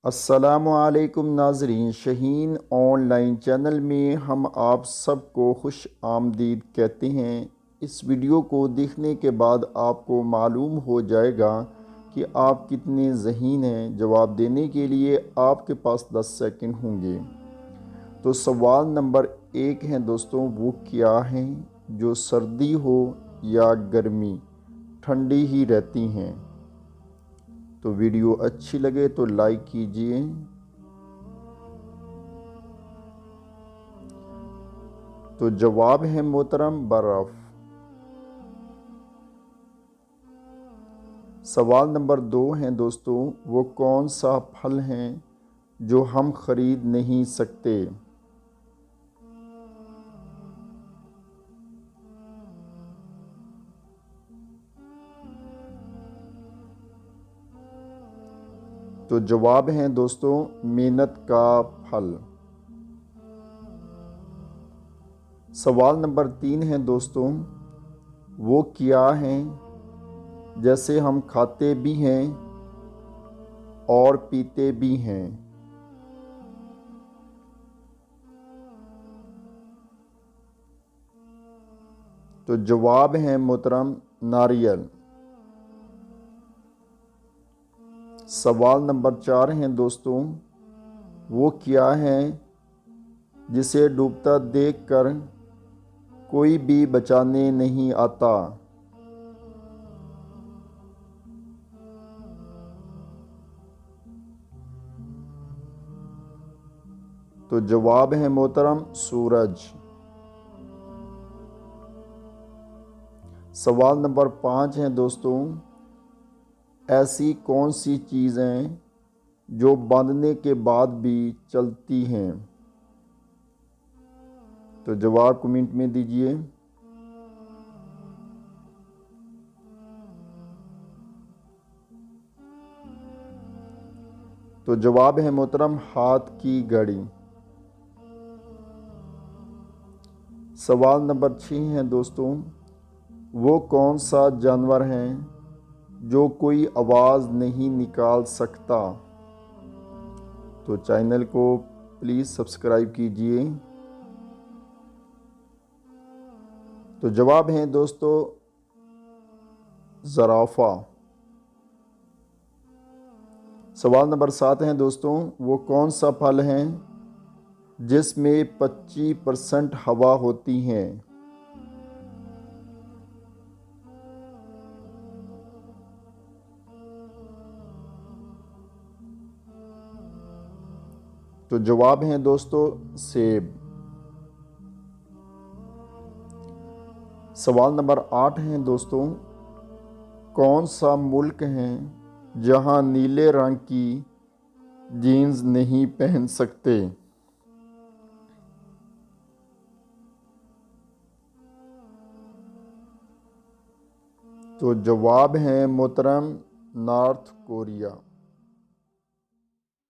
अस्सलामुअलैकुम नाज़रीन, Shaheen online channel में हम आप सबको खुश आमदीद कहते हैं। इस वीडियो को देखने के बाद आपको मालूम हो जाएगा कि आप कितने ज़हीन हैं। जवाब देने के लिए आपके पास 10 सेकंड होंगे। तो सवाल नंबर 1 है दोस्तों, वो क्या हैं जो सर्दी हो या गर्मी ठंडी ही रहती हैं। तो वीडियो अच्छी लगे तो लाइक कीजिए। तो जवाब है मोहतरम, बर्फ़। सवाल नंबर 2 है दोस्तों, वो कौन सा फल है जो हम खरीद नहीं सकते। तो जवाब है दोस्तों, मेहनत का फल। सवाल नंबर 3 है दोस्तों, वो क्या है जैसे हम खाते भी हैं और पीते भी हैं। तो जवाब है मोहतरम, नारियल। सवाल नंबर 4 है दोस्तों, वो क्या है जिसे डूबता देखकर कोई भी बचाने नहीं आता। तो जवाब है मोहतरम, सूरज। सवाल नंबर 5 है दोस्तों, ऐसी कौन सी चीज़ें जो बांधने के बाद भी चलती हैं। तो जवाब कमेंट में दीजिए। तो जवाब है मोहतरम, हाथ की घड़ी। सवाल नंबर 6 है दोस्तों, वो कौन सा जानवर है जो कोई आवाज़ नहीं निकाल सकता। तो चैनल को प्लीज़ सब्सक्राइब कीजिए। तो जवाब है दोस्तों, ज़राफ़ा। सवाल नंबर 7 है दोस्तों, वो कौन सा फल है जिसमें 25% हवा होती है। तो जवाब है दोस्तों, सेब। सवाल नंबर 8 है दोस्तों, कौन सा मुल्क है जहां नीले रंग की जीन्स नहीं पहन सकते। तो जवाब है मोहतरम, नॉर्थ कोरिया।